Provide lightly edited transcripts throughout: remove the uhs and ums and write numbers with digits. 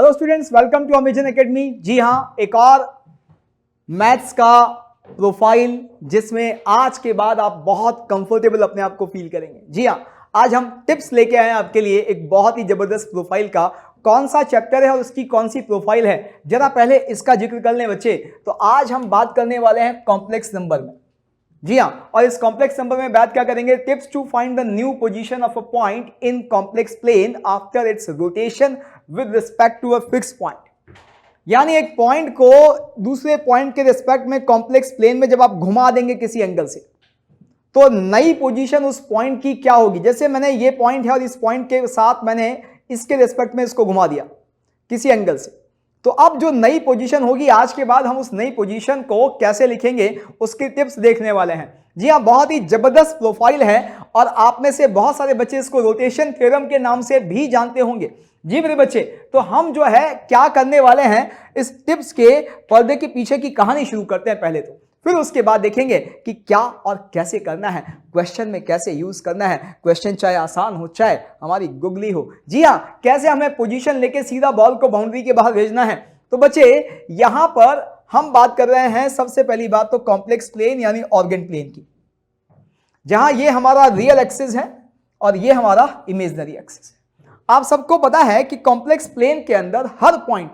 Hello students, welcome to Amazon academy. जी हाँ, एक और मैथ्स का प्रोफाइल जिसमें आज के बाद आप बहुत कंफर्टेबल अपने आप को फील करेंगे। जी हाँ, आज हम टिप्स लेके आए हैं आपके लिए एक बहुत ही जबरदस्त प्रोफाइल का। कौन सा चैप्टर है और उसकी कौन सी प्रोफाइल है, जरा पहले इसका जिक्र कर लें बच्चे। तो आज हम बात करने वाले हैं कॉम्प्लेक्स नंबर में। जी हाँ, और इस कॉम्प्लेक्स नंबर में बात क्या करेंगे? Tips to find the new position of a point in complex plane after its rotation with respect to a fix point. यानी एक पॉइंट को दूसरे पॉइंट के रिस्पेक्ट में कॉम्प्लेक्स प्लेन में जब आप घुमा देंगे किसी एंगल से, तो नई पोजीशन उस पॉइंट की क्या होगी। जैसे मैंने ये पॉइंट है और इस पॉइंट के साथ मैंने इसके रिस्पेक्ट में इसको घुमा दिया किसी एंगल से, तो अब जो नई पोजीशन होगी, आज के बाद हम उस नई पोजीशन को कैसे लिखेंगे उसकी टिप्स देखने वाले हैं। जी हाँ, बहुत ही जबरदस्त प्रोफाइल है और आप में से बहुत सारे बच्चे इसको रोटेशन थ्योरम के नाम से भी जानते होंगे। जी मेरे बच्चे, तो हम जो है क्या करने वाले हैं, इस टिप्स के पर्दे के पीछे की कहानी शुरू करते हैं पहले तो, फिर उसके बाद देखेंगे कि क्या और कैसे करना है, क्वेश्चन में कैसे यूज करना है। क्वेश्चन चाहे आसान हो चाहे हमारी गुगली हो। जी हाँ, कैसे हमें पोजीशन लेके सीधा बॉल को बाउंड्री के बाहर भेजना है। तो बच्चे, यहां पर हम बात कर रहे हैं सबसे पहली बात तो कॉम्प्लेक्स प्लेन यानी ऑर्गन प्लेन की, जहां ये हमारा रियल एक्सिस है और ये हमारा इमेजिनरी एक्सिस है। आप सबको पता है कि कॉम्प्लेक्स प्लेन के अंदर हर पॉइंट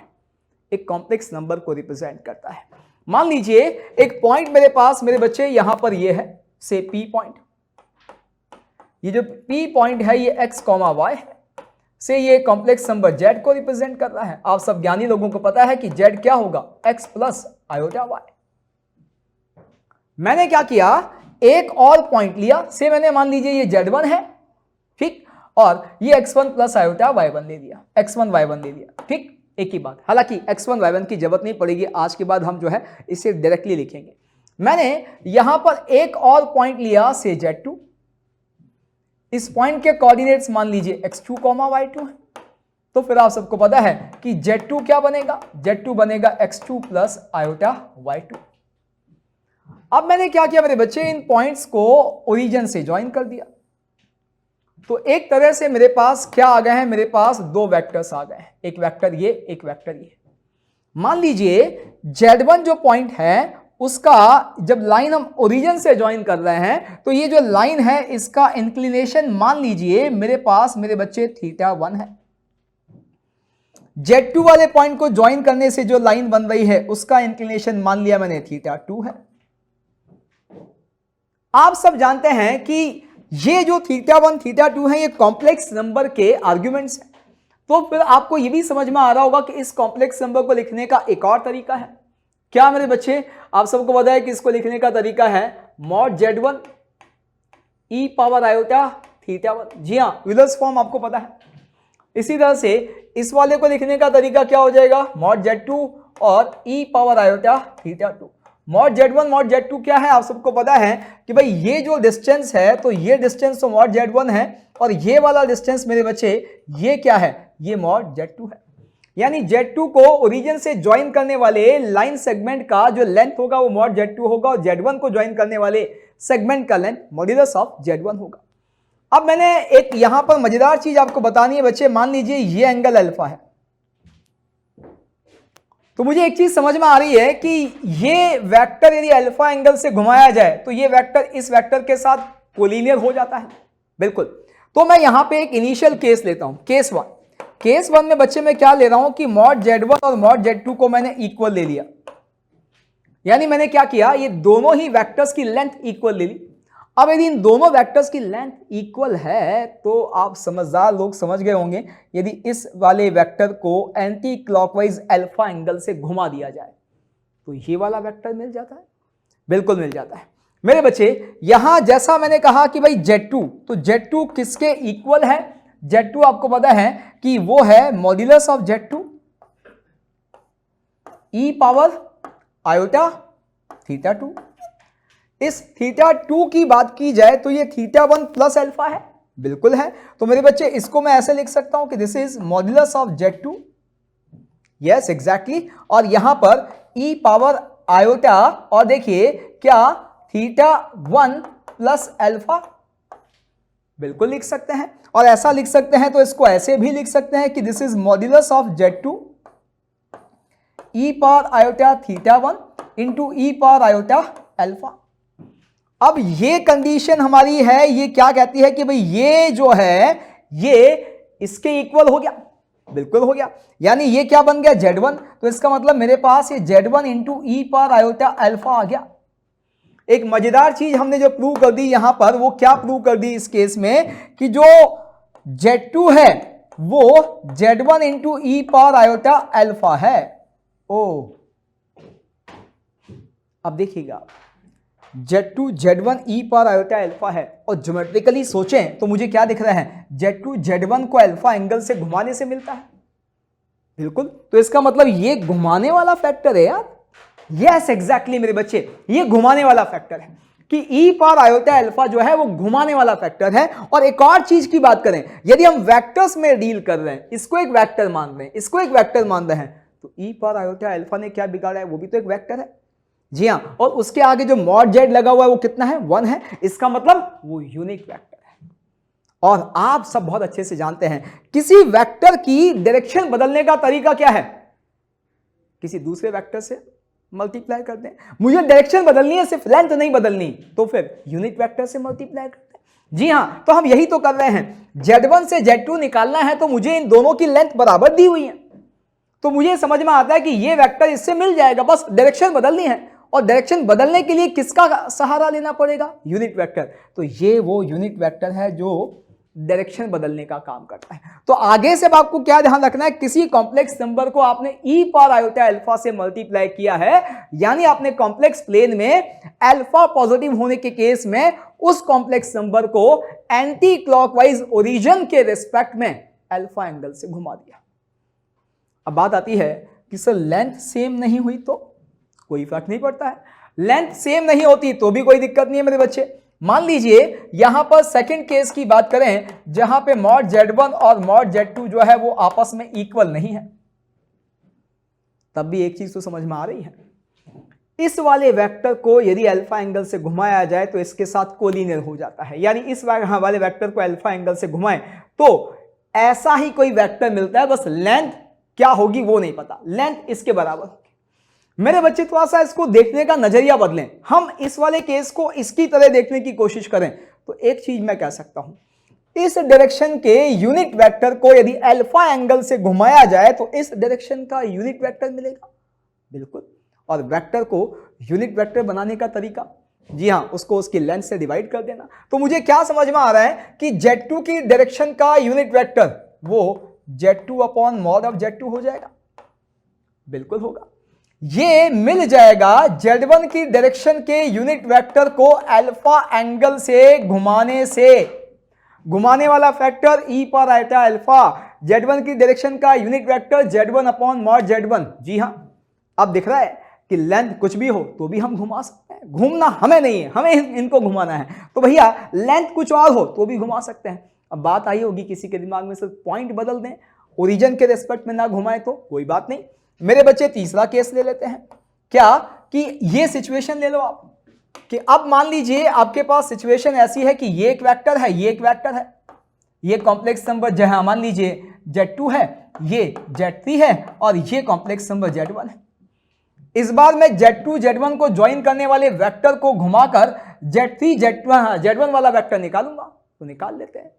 एक कॉम्प्लेक्स नंबर को रिप्रेजेंट करता है। मान लीजिए एक पॉइंट मेरे पास, मेरे बच्चे यहां पर ये है से पी पॉइंट। ये जो पी पॉइंट है ये एक्स कॉमा वाई है, से ये कॉम्प्लेक्स नंबर जेड को रिप्रेजेंट कर रहा है। आप सब ज्ञानी लोगों को पता है कि जेड क्या होगा, एक्स प्लस आयोटा वाई। मैंने क्या किया, एक और पॉइंट लिया, से मैंने मान लीजिए ये Z1 है, ठीक, और ये x1 प्लस आयोटा y1 ले लिया, x1 y1 ले लिया, ठीक, एक ही बात। हालांकि x1 y1 की जरूरत नहीं पड़ेगी, आज के बाद हम जो है इसे डायरेक्टली लिखेंगे। मैंने यहां पर एक और पॉइंट लिया से Z2, इस पॉइंट के कोऑर्डिनेट्स मान लीजिए x2 y2 है, तो फिर आप सबको पता है कि Z2 क्या बनेगा, Z2 बनेगा x2 प्लस आयोटा y2। अब मैंने क्या किया मेरे बच्चे, इन पॉइंट्स को ओरिजिन से ज्वाइन कर दिया, तो एक तरह से मेरे पास क्या आ गए हैं, मेरे पास दो वेक्टर्स आ गए हैं, एक वेक्टर ये, एक वेक्टर ये। मान लीजिए Z1 जो पॉइंट है उसका जब लाइन हम ओरिजिन से ज्वाइन कर रहे हैं, तो ये जो लाइन है इसका इंक्लिनेशन मान लीजिए मेरे पास मेरे बच्चे θ1 है। Z2 वाले पॉइंट को ज्वाइन करने से जो लाइन बन रही है उसका इंक्लिनेशन मान लिया मैंने θ2 है। आप सब जानते हैं कि ये जो θ1 θ2 है ये कॉम्प्लेक्स नंबर के आर्ग्यूमेंट्स हैं। तो फिर आपको ये भी समझ में आ रहा होगा कि इस कॉम्प्लेक्स नंबर को लिखने का एक और तरीका है। क्या मेरे बच्चे, आप सबको पता है कि इसको लिखने का तरीका है mod Z1 e power iota θ1। जी हाँ, यूलर्स फॉर्म आपको पता है। इसी तरह से इस वाले को लिखने का तरीका क्या हो जाएगा, मॉड Z2 और e power iota θ2। Mod Z1 mod Z2 क्या है, आप सबको पता है कि भाई ये जो डिस्टेंस है, तो ये डिस्टेंस तो मॉड Z1 है और ये वाला डिस्टेंस मेरे बच्चे ये क्या है, ये मॉड Z2 है। यानी Z2 को ओरिजिन से ज्वाइन करने वाले लाइन सेगमेंट का जो लेंथ होगा वो मॉड Z2 होगा और Z1 को ज्वाइन करने वाले सेगमेंट का लेंथ मॉड्यूलस ऑफ Z1 होगा। अब मैंने एक यहां पर मजेदार चीज आपको बतानी है बच्चे। मान लीजिए ये एंगल अल्फा है, तो मुझे एक चीज समझ में आ रही है कि ये वेक्टर यदि अल्फा एंगल से घुमाया जाए तो ये वेक्टर इस वेक्टर के साथ कोलिनियर हो जाता है, बिल्कुल। तो मैं यहां पे एक इनिशियल केस लेता हूं, केस वन। केस वन में बच्चे मैं क्या ले रहा हूं कि मॉड Z1 और मॉड Z2 को मैंने इक्वल ले लिया। यानी मैंने क्या किया, ये दोनों ही वेक्टर्स की लेंथ इक्वल ले ली। अब यदि इन दोनों वेक्टर्स की लेंथ इक्वल है तो आप समझदार लोग समझ गए होंगे, यदि इस वाले वेक्टर को एंटी क्लॉकवाइज अल्फा एंगल से घुमा दिया जाए तो ये वाला वेक्टर मिल जाता है, बिल्कुल मिल जाता है मेरे बच्चे। यहां जैसा मैंने कहा कि भाई Z2, तो Z2 किसके इक्वल है, Z2 आपको पता है कि वो है modulus of Z2 e power iota θ2। इस θ2 की बात की जाए तो ये θ1 प्लस अल्फा है, बिल्कुल है। तो मेरे बच्चे इसको मैं ऐसे लिख सकता हूं कि this is modulus of Z2, yes exactly, और यहां पर e पावर आयोटा, और देखिए क्या θ1 प्लस अल्फा, बिल्कुल लिख सकते हैं। और ऐसा लिख सकते हैं तो इसको ऐसे भी लिख सकते हैं कि this is modulus of Z2 E power iota theta 1 into E power iota alpha. अब ये कंडीशन हमारी है, ये क्या कहती है कि भाई ये जो है ये इसके इक्वल हो गया, बिल्कुल हो गया, यानी ये क्या बन गया Z1। तो इसका मतलब मेरे पास ये Z1 इंटू ई पावर आयोटा अल्फा आ गया। एक मजेदार चीज हमने जो प्रूव कर दी यहां पर, वो क्या प्रूव कर दी इस केस में कि जो Z2 है वो Z1 इंटू ई पावर आयोटा अल्फा है। ओ अब देखिएगा Z2 Z1 ई पावर आयोटा अल्फा है, और ज्योमेट्रिकली सोचें तो मुझे क्या दिख रहा है, Z2 Z1 को अल्फा एंगल से घुमाने से मिलता है, बिल्कुल। तो इसका मतलब ये घुमाने वाला फैक्टर है यार। यस एग्जैक्टली मेरे बच्चे, ये घुमाने वाला फैक्टर है कि ई पावर आयोटा अल्फा जो है वो घुमाने वाला फैक्टर है। और एक और चीज की बात करें, यदि हम वेक्टर्स में डील कर रहे हैं, इसको एक वेक्टर मान रहे हैं, इसको एक वेक्टर मान रहे हैं, तो ई पावर आयोटा अल्फा ने क्या बिगाड़ा है, वो भी तो एक वेक्टर है। जी हाँ, और उसके आगे जो मॉड जेड लगा हुआ है वो कितना है, 1 है। इसका मतलब वो यूनिक वेक्टर है। और आप सब बहुत अच्छे से जानते हैं किसी वेक्टर की डायरेक्शन बदलने का तरीका क्या है, किसी दूसरे वेक्टर से मल्टीप्लाई कर दें। मुझे डायरेक्शन बदलनी है, सिर्फ लेंथ नहीं बदलनी, तो फिर यूनिट वेक्टर से मल्टीप्लाई करते हैं। जी हाँ, तो हम यही तो कर रहे हैं। Z1 से Z2 निकालना है तो मुझे इन दोनों की लेंथ बराबर दी हुई है, तो मुझे समझ में आता है कि ये वेक्टर इससे मिल जाएगा, बस डायरेक्शन बदलनी है। और डायरेक्शन बदलने के लिए किसका सहारा लेना पड़ेगा, यूनिट वेक्टर। तो ये वो यूनिट वेक्टर है जो डायरेक्शन बदलने का काम करता है। तो आगे से आपको क्या ध्यान रखना है, किसी कॉम्प्लेक्स नंबर को आपने ई पावर आयोटा अल्फा से मल्टीप्लाई किया है, यानी आपने कॉम्प्लेक्स प्लेन में अल्फा पॉजिटिव होने के केस में उस कॉम्प्लेक्स नंबर को एंटी क्लॉकवाइज ओरिजिन के रिस्पेक्ट में अल्फा एंगल से घुमा दिया। अब बात आती है कि सर लेंथ सेम नहीं हुई तो कोई फर्क नहीं पड़ता है। लेंथ सेम नहीं होती तो भी कोई दिक्कत नहीं है मेरे बच्चे। मान लीजिए यहां पर सेकंड केस की बात करें, जहां पे मॉड Z1 और मॉड Z2 जो है वो आपस में इक्वल नहीं है, तब भी एक चीज तो समझ में आ रही है, इस वाले वेक्टर को यदि अल्फा एंगल से घुमाया जाए तो इसके साथ कोलिनियर हो जाता है। यानी इस वाले वेक्टर को अल्फा एंगल से घुमाएं तो ऐसा ही कोई वेक्टर मिलता है, बस लेंथ क्या होगी वो नहीं पता, लेंथ इसके बराबर होगी। मेरे बच्चे थोड़ा सा इसको देखने का नजरिया बदलें, हम इस वाले केस को इसकी तरह देखने की कोशिश करें तो एक चीज मैं कह सकता हूं, इस डायरेक्शन के यूनिट वेक्टर को यदि अल्फा एंगल से घुमाया जाए तो इस डायरेक्शन का यूनिट वेक्टर मिलेगा, बिल्कुल। और वेक्टर को यूनिट वेक्टर बनाने का तरीका, जी हां, उसको उसकी लेंथ से डिवाइड कर देना। तो मुझे क्या समझ में आ रहा है कि Z2 की डायरेक्शन का यूनिट वेक्टर वो Z2 upon mod of Z2 हो जाएगा, बिल्कुल होगा। ये मिल जाएगा Z1 की डायरेक्शन के यूनिट वेक्टर को अल्फा एंगल से घुमाने से, घुमाने वाला फैक्टर ई पावर आयोटा अल्फा, Z1 की डायरेक्शन का unit vector Z1 upon mod Z1। जी हां, अब दिख रहा है कि लेंथ कुछ भी हो तो भी हम घुमा सकते हैं, घूमना हमें नहीं है, हमें इनको घुमाना है, तो भैया लेंथ कुछ और हो तो भी घुमा सकते हैं। अब बात आई होगी किसी के दिमाग में सिर्फ पॉइंट बदल दें, ओरिजिन के रिस्पेक्ट में ना घुमाए तो कोई बात नहीं। मेरे बच्चे तीसरा केस ले लेते हैं, क्या कि ये सिचुएशन ले लो आप कि अब मान लीजिए आपके पास सिचुएशन ऐसी है कि ये एक वेक्टर है, ये एक वेक्टर है, ये कॉम्प्लेक्स नंबर जहां मान लीजिए Z2 है, ये Z3 है और ये कॉम्प्लेक्स नंबर Z1 है। इस बार मैं Z2 Z1 को ज्वाइन करने वाले वेक्टर को घुमाकर Z3 Z1 वाला वेक्टर निकालूंगा, तो निकाल लेते हैं।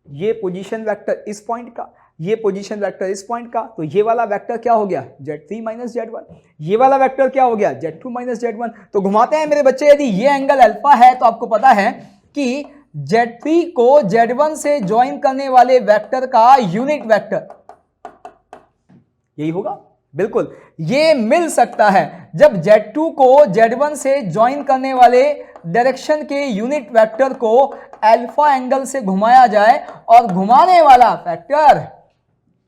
ये पोजीशन वेक्टर इस पॉइंट का, ये पोजीशन वेक्टर इस पॉइंट का, तो ये वाला वेक्टर क्या हो गया Z3 माइनस Z1, ये वाला वेक्टर क्या हो गया Z2 माइनस Z1। तो घुमाते हैं मेरे बच्चे, यदि ये एंगल अल्फा है तो आपको पता है कि Z3 को Z1 से ज्वाइन करने वाले वेक्टर का यूनिट वेक्टर यही होगा, बिल्कुल। ये मिल सकता है जब Z2 को Z1 से ज्वाइन करने वाले डायरेक्शन के यूनिट वेक्टर को अल्फा एंगल से घुमाया जाए और घुमाने वाला फैक्टर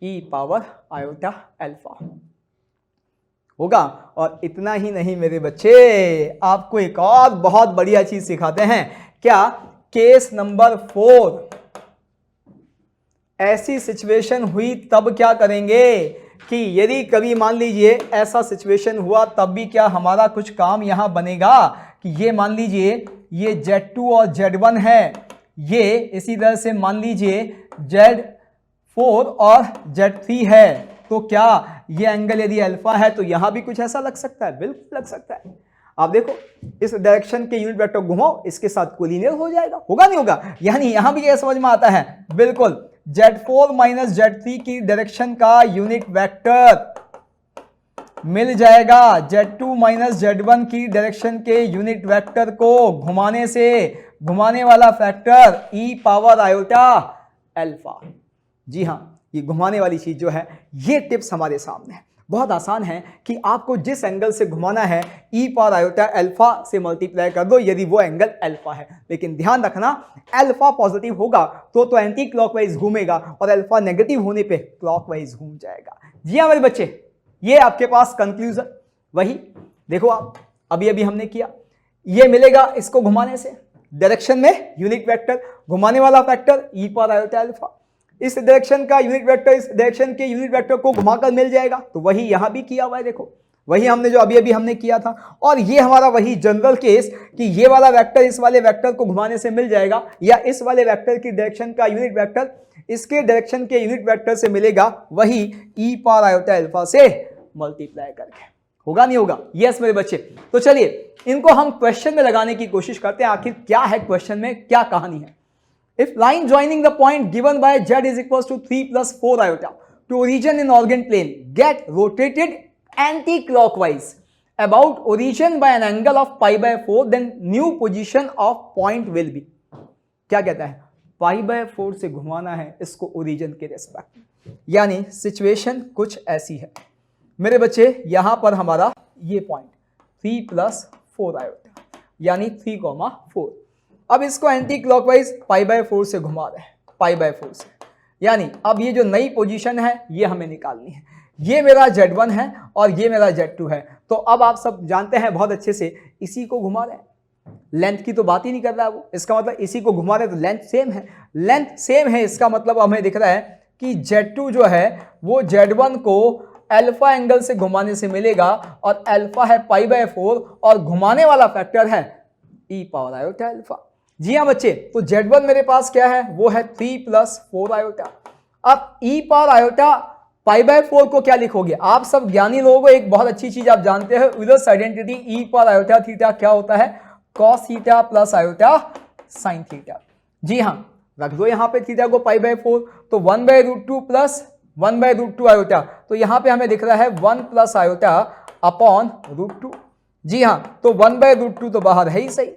ई पावर आयोटा अल्फा होगा। और इतना ही नहीं मेरे बच्चे, आपको एक और बहुत बढ़िया चीज सिखाते हैं। क्या? केस नंबर 4, ऐसी सिचुएशन हुई तब क्या करेंगे कि यदि कभी मान लीजिए ऐसा सिचुएशन हुआ तब भी क्या हमारा कुछ काम यहां बनेगा कि ये मान लीजिए ये Z2 और Z1 है, ये इसी तरह से मान लीजिए Z4 और Z3 है, तो क्या ये एंगल यदि अल्फा है तो यहां भी कुछ ऐसा लग सकता है? बिल्कुल लग सकता है। आप देखो इस डायरेक्शन के यूनिट वेक्टर घुमाओ, इसके साथ कोलिनियर हो जाएगा, होगा नहीं होगा? यानी यहां भी ये समझ में आता है, बिल्कुल Z4 माइनस Z3 की डायरेक्शन का यूनिट वेक्टर मिल जाएगा Z2 माइनस Z1 की डायरेक्शन के यूनिट वेक्टर को घुमाने से, घुमाने वाला factor e power iota alpha. जी हां, ये घुमाने वाली चीज जो है, ये टिप्स हमारे सामने है। बहुत आसान है कि आपको जिस एंगल से घुमाना है e पावर आयोटा अल्फा से मल्टीप्लाई कर दो यदि वो एंगल अल्फा है। लेकिन ध्यान रखना, अल्फा पॉजिटिव होगा तो एंटी क्लॉकवाइज घूमेगा और अल्फा नेगेटिव होने पे क्लॉकवाइज घूम जाएगा। जी हां मेरे बच्चे, ये आपके पास कंक्लूजन वही देखो, आप अभी अभी हमने किया, ये मिलेगा इसको घुमाने से, डायरेक्शन में यूनिट वेक्टर, घुमाने वाला factor e power iota alpha, इस डायरेक्शन का यूनिट वेक्टर इस डायरेक्शन के यूनिट वेक्टर को घुमाकर मिल जाएगा। तो वही यहां भी किया हुआ है, देखो वही हमने जो अभी अभी हमने किया था। और ये हमारा वही जनरल केस कि ये वाला वेक्टर इस वाले वेक्टर को घुमाने से मिल जाएगा, या इस वाले वेक्टर की डायरेक्शन का यूनिट वेक्टर इसके डायरेक्शन के यूनिट वेक्टर से मिलेगा, वही e पावर आयोटा अल्फा से मल्टीप्लाई करके। होगा नहीं होगा? यस मेरे बच्चे। तो चलिए इनको हम क्वेश्चन में लगाने की कोशिश करते हैं, आखिर क्या है क्वेश्चन में, क्या कहानी है। If line joining the point given by z is equals to 3 plus 4 iota to origin in origin plane get rotated anti-clockwise about origin by an angle of pi by 4, then new position of point will be। क्या कहता है? Pi by 4 से घुमाना है इसको origin के respect. यानी situation कुछ ऐसी है मेरे बच्चे, यहां पर हमारा ये पॉइंट 3 plus 4 आयोटा यानी 3,4, अब इसको एंटी क्लॉकवाइज पाई बाय 4 से घुमा रहे हैं, पाई बाय 4 से। यानी अब ये जो नई पोजीशन है ये हमें निकालनी है। ये मेरा Z1 है और ये मेरा Z2 है। तो अब आप सब जानते हैं बहुत अच्छे से, इसी को घुमा रहे हैं, लेंथ की तो बात ही नहीं कर रहा है वो, इसका मतलब इसी को घुमा रहे हैं तो लेंथ सेम है, लेंथ सेम है, इसका मतलब हमें दिख रहा है कि Z2 जो है वो Z1 को अल्फा एंगल से घुमाने से मिलेगा, और अल्फा है पाई बाय 4 और घुमाने वाला फैक्टर है e पावर आयोटा अल्फा। जी हाँ बच्चे, तो Z1 मेरे पास क्या है, वो है 3 plus 4 आयोटा। अब e power iota pi by 4 को क्या लिखोगे? आप सब ज्ञानी लोगों को एक बहुत अच्छी चीज आप जानते हैं, Euler's identity, e power iota theta क्या होता है? cos theta plus iota sine theta. जी हाँ, रख दो यहाँ पे थीटा को पाई बाय 4, तो 1/√2 प्लस 1/√2 आयोटा, तो यहाँ पे हमें दिख रहा है 1 प्लस आयोटा अपॉन √2। जी हाँ, तो 1/√2 तो बाहर है ही सही,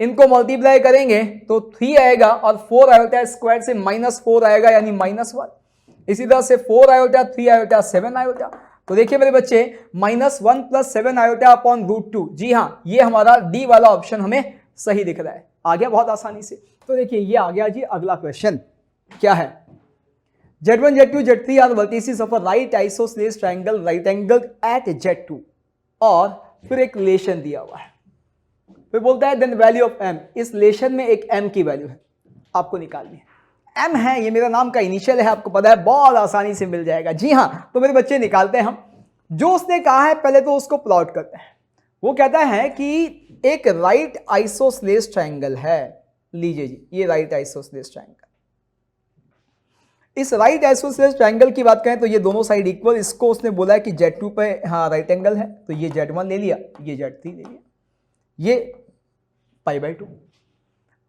इनको मल्टीप्लाई करेंगे तो 3 आएगा और 4 आयोटा स्क्वायर से -4 आएगा यानी -1। इसी तरह से 4 आयोटा 3 आयोटा 7 आयोटा। तो देखिए मेरे बच्चे, -1 प्लस 7 आयोटा अपॉन √2। जी हाँ, ये हमारा डी वाला ऑप्शन हमें सही दिख रहा है। आ गया बहुत आसानी से। तो देखिए ये आ गया जी अगला क्वेश्चन, क्या है? Z1 Z2 Z3 are vertices of a right isosceles triangle right angle at Z2, और फिर एक रिलेशन दिया हुआ है, फिर बोलता है देन वैल्यू ऑफ m। इस रिलेशन में एक m की वैल्यू है, आपको निकालनी है। m है, ये मेरा नाम का इनिशियल है, आपको पता है, बहुत आसानी से मिल जाएगा। जी हाँ, तो मेरे बच्चे निकालते हैं हम। जो उसने कहा है पहले तो उसको प्लॉट करते हैं। वो कहता है कि एक राइट आइसोसेलेस ट्रायंगल है, लीजिए जी ये राइट आइसोसेलेस ट्रायंगल। इस राइट आइसोसेलेस ट्रायंगल की बात करें तो ये दोनों साइड इक्वल, इसको उसने बोला है कि Z2 पे हाँ राइट एंगल है, तो ये Z1 ले लिया, ये Z3 ले लिया, ये पाई बाय 2।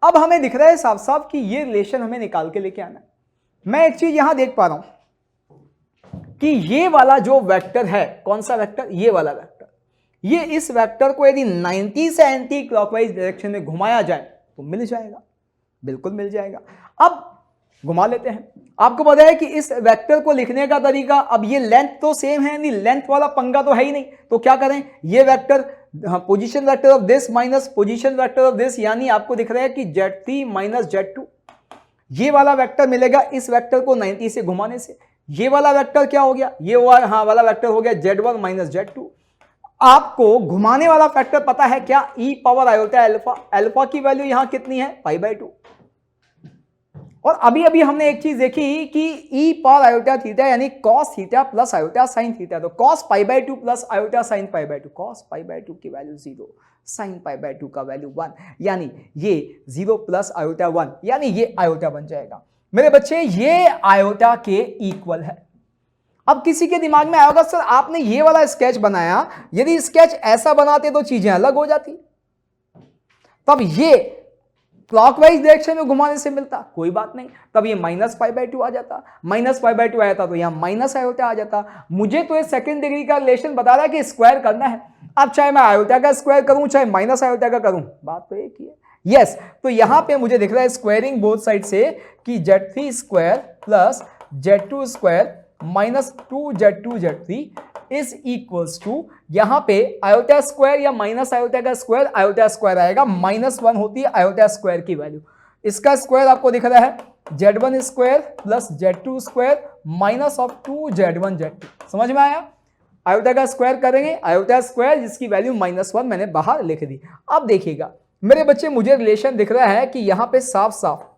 अब हमें दिख रहा है साफ साफ कि ये रिलेशन हमें निकाल के लेके आना है। मैं एक चीज यहां देख पा रहा हूं कि ये वाला जो वेक्टर है, कौन सा वेक्टर? ये वाला वेक्टर, ये इस वेक्टर को यदि 90 से एंटी क्लॉकवाइज डायरेक्शन में घुमाया जाए तो मिल जाएगा, बिल्कुल मिल जाएगा। अब घुमा लेते हैं। आपको पता है कि इस वेक्टर को लिखने का तरीका, अब ये लेंथ तो सेम है, नहीं लेंथ वाला पंगा तो है ही नहीं, तो क्या करें? ये vector position vector of this minus position vector of this, यानी आपको दिख रहा है कि Z3 माइनस Z2, ये वाला वेक्टर मिलेगा इस वेक्टर को 90 से घुमाने से। ये वाला वेक्टर क्या हो गया? ये हाँ वाला वेक्टर हो गया Z1 माइनस Z2। आपको घुमाने वाला फैक्टर पता है क्या? e power iota alpha. Alpha की वैल्यू यहां कितनी है? Pi by 2। और अभी अभी हमने एक चीज देखी कि e पावर आयोटा थीटा यानी cos theta plus iota sine theta, तो cos pi by 2 plus iota sine pi by 2, cos pi by 2 की वैल्यू 0, साइन पाई बाय 2 का वैल्यू 1, यानी ये 0 प्लस आयोटा 1, यानी ये आयोटा बन जाएगा। मेरे बच्चे ये आयोटा के इक्वल है। अब किसी के दिमाग में आया होगा सर आपने ये वाला स्केच बनाया, यदि स्केच ऐसा बनाते तो चीजें अलग हो जाती, तब ये क्लॉकवाइज डायरेक्शन में घुमाने से मिलता, कोई बात नहीं, तब ये -π/2 आ जाता, -π/2 आया था तो यहाँ माइनस आयोटा आ जाता। मुझे तो ये सेकंड डिग्री का रिलेशन बता रहा है कि स्क्वायर करना है। अब चाहे मैं आयोटा का स्क्वायर करूं चाहे माइनस आयोटा का करूं, बात तो एक ही है। यस, तो यहां पे मुझे दिख रहा है स्क्वायरिंग बोथ साइड से कि Z3 square plus Z2 square minus 2Z2Z3 is equals to, यहां पे आयोटा स्क्वायर या माइनस आयोटा का स्क्वायर, आयोटा स्क्वायर आएगा, -1 होती है आयोटा स्क्वायर की वैल्यू। इसका स्क्वायर आपको दिख रहा है Z1 square plus Z2 square minus of 2Z1Z2। समझ में आया? आयोटा का स्क्वायर करेंगे, आयोटा स्क्वायर जिसकी वैल्यू -1 मैंने बाहर लिख दी। अब देखिएगा मेरे बच्चे, मुझे रिलेशन दिख रहा है कि यहां पे साफ साफ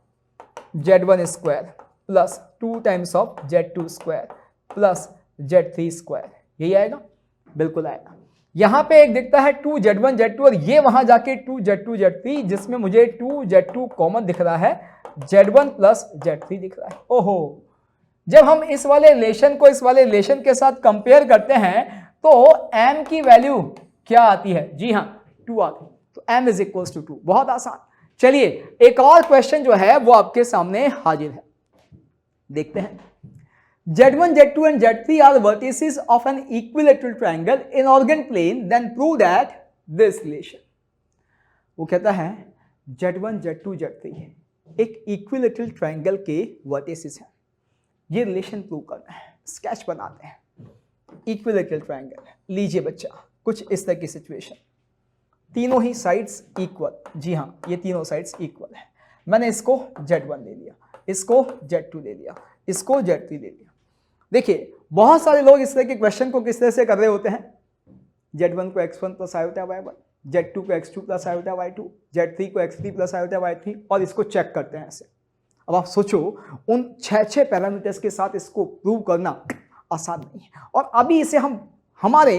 Z1 square plus 2 times of Z2 square plus Z3 square, यही आएगा, बिल्कुल आएगा। यहां पे एक दिखता है 2Z1Z2 और ये वहां जाके 2Z2Z3, जिसमें मुझे 2Z2 कॉमन दिख रहा है, Z1 प्लस Z3 दिख रहा है। ओहो, जब हम इस वाले रिलेशन को इस वाले रिलेशन के साथ कंपेयर करते हैं तो m की वैल्यू क्या आती है? जी हाँ, 2 आती है, तो m इज इक्वल्स टू 2। बहुत आसान। चलिए एक और क्वेश्चन जो है वो आपके सामने हाजिर है, देखते हैं। Z1, Z2 and Z3 are vertices of an equilateral triangle in organ plane, then prove that this relation। वो कहता है Z1, Z2, Z3 एक इक्विलेटरल ट्रायंगल के वर्टिसेस हैं, ये रिलेशन प्रूव करना है। स्केच बनाते हैं, इक्विलेटरल ट्रायंगल लीजिए बच्चा, कुछ इस तरह की सिचुएशन, तीनों ही साइड्स इक्वल, जी हाँ ये तीनों साइड्स इक्वल है। मैंने इसको Z1 ले लिया, इसको Z2 ले लिया, इसको Z3 ले लिया। देखिए बहुत सारे लोग इस तरह के क्वेश्चन को किस तरह से कर रहे होते हैं, Z1 को x1 plus iota y1, Z2 को x2 plus iota y2, Z3 को x3 प्लस आयोटा y3, और इसको चेक करते हैं ऐसे। अब आप सोचो उन 6 पैरामीटर्स के साथ इसको प्रूव करना आसान नहीं है, और अभी इसे हम हमारे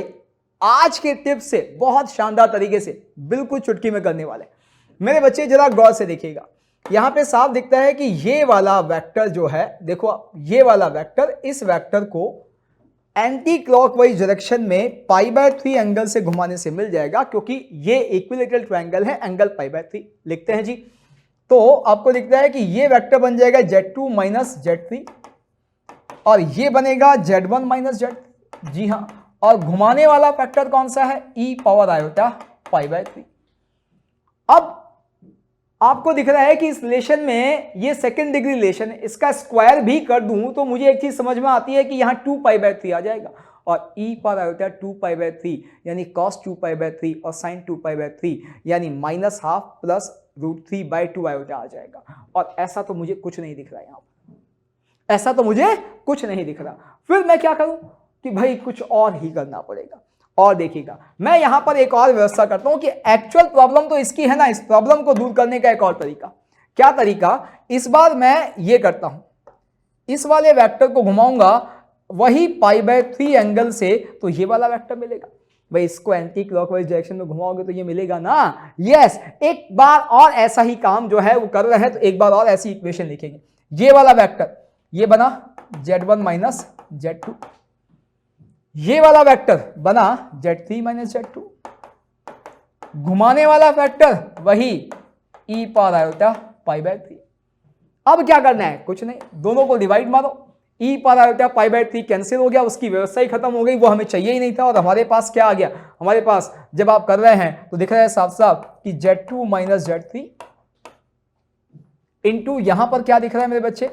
आज के टिप्स से बहुत शानदार तरीके से बिल्कुल चुटकी में करने वाले। मेरे बच्चे जरा गौर से देखिएगा, यहां पे साफ दिखता है कि ये वाला वेक्टर जो है, देखो ये वाला वेक्टर इस वेक्टर को एंटी क्लॉकवाइज डायरेक्शन में π/3 एंगल से घुमाने से मिल जाएगा, क्योंकि ये इक्विलेटरल ट्रायंगल है, एंगल π/3 लिखते हैं जी। तो आपको दिखता है कि ये वेक्टर बन जाएगा Z2 माइनस Z3 और ये बनेगा Z1 माइनस Z3, जी हाँ, और घुमाने वाला फैक्टर कौन सा है? e power iota π/3। अब आपको दिख रहा है कि इस रिलेशन में ये सेकंड डिग्री रिलेशन है, इसका स्क्वायर भी कर दूं तो मुझे एक चीज समझ में आती है कि यहाँ 2π/3 आ जाएगा, और e पावर आयोटा 2π/3 यानी cos 2π/3 और sin 2π/3 यानी -½ प्लस √3/2 आयोटा आ जाएगा। और ऐसा तो मुझे कुछ नहीं दिख रहा यहाँ पर, ऐसा तो मुझे कुछ नहीं दिख रहा। फिर मैं क्या करूं कि भाई कुछ और ही करना पड़ेगा। और देखिएगा मैं यहां पर एक और व्यवस्था करता हूं कि एक्चुअल प्रॉब्लम तो इसकी है ना, इस प्रॉब्लम को दूर करने का एक और तरीका। क्या तरीका? इस बार मैं ये करता हूं, इस वाले वेक्टर को घुमाऊंगा वही π/3 एंगल से, तो ये वाला वेक्टर मिलेगा। भाई इसको एंटी क्लॉकवाइज डायरेक्शन में घुमाओगे तो ये मिलेगा ना। यस, एक बार और ऐसा ही काम जो है वो कर रहे हैं, तो एक बार और ऐसी इक्वेशन लिखेंगे। ये वाला वेक्टर ये बना Z1 माइनस Z2, ये वाला वेक्टर बना Z3 माइनस Z2, घुमाने वाला वेक्टर वही e पावर आयोटा π/3। अब क्या करना है? कुछ नहीं, दोनों को डिवाइड मारो, e पावर आयोटा π/3 कैंसिल हो गया, उसकी व्यवस्था ही खत्म हो गई, वो हमें चाहिए ही नहीं था। और हमारे पास क्या आ गया? हमारे पास जब आप कर रहे हैं तो दिख रहा है साफ साफ कि Z2 माइनस Z3 इंटू यहां पर क्या दिख रहा है मेरे बच्चे?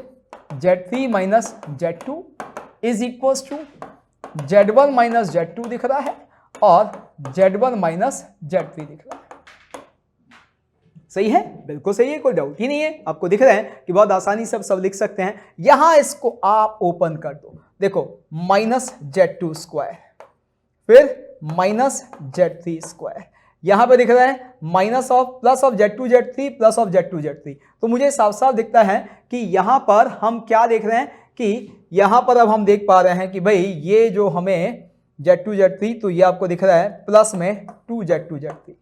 Z3 minus Z2 is equal to Z1 minus Z2 दिख रहा है और Z1 माइनस Z3 दिख रहा है। सही है? बिल्कुल सही है, कोई डाउट ही नहीं है। आपको दिख रहा है कि बहुत आसानी से सब लिख सकते हैं। यहां इसको आप ओपन कर दो, देखो माइनस Z2 स्क्वायर, फिर माइनस Z3 स्क्वायर, यहां पे दिख रहा है minus of plus of Z2 Z3 plus of Z2 Z3। तो मुझे साफ साफ दिखता है कि यहां पर हम क्या देख रहे हैं कि यहां पर अब हम देख पा रहे हैं कि भाई ये जो हमें Z2 Z3, तो ये आपको दिख रहा है प्लस में 2Z2 Z3,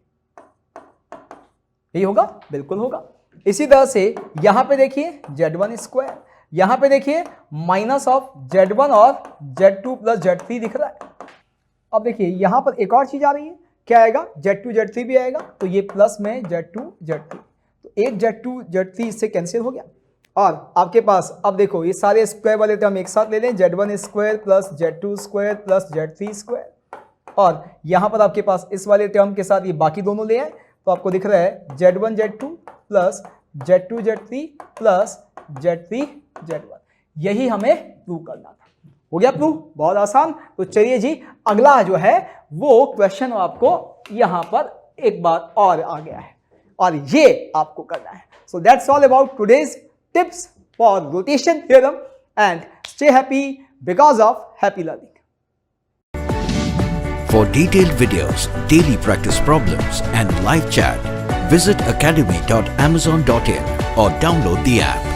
यही होगा? बिल्कुल होगा। इसी तरह से यहां पे देखिए Z1 स्क्वायर यहां पे देखिए माइनस ऑफ Z1 और Z2 प्लस Z3 दिख रहा है। अब देखिए यहां पर एक और चीज आ रही है, क्या आएगा, Z2 Z3 भी आएगा, तो ये प्लस में Z2 Z3, तो एक Z2 Z3 इससे कैंसिल हो गया। और आपके पास अब देखो ये सारे स्क्वायर वाले टर्म एक साथ ले लें, Z1 square plus Z2 square plus Z3 square, और यहां पर आपके पास इस वाले टर्म के साथ ये बाकी दोनों ले आए, तो आपको दिख रहा है Z1 Z2 plus Z2 Z3 plus Z3 Z1। यही हमें प्रूव करना था। हो गया प्रूव, बहुत आसान। तो चलिए जी अगला जो है वो क्वेश्चन आपको यहां पर एक बार और आ गया है और ये आपको करना है। So that's all about today's tips for rotation theorem and stay happy because of happy learning. For detailed videos, daily practice problems and live chat, visit academy.amazon.in or download the app.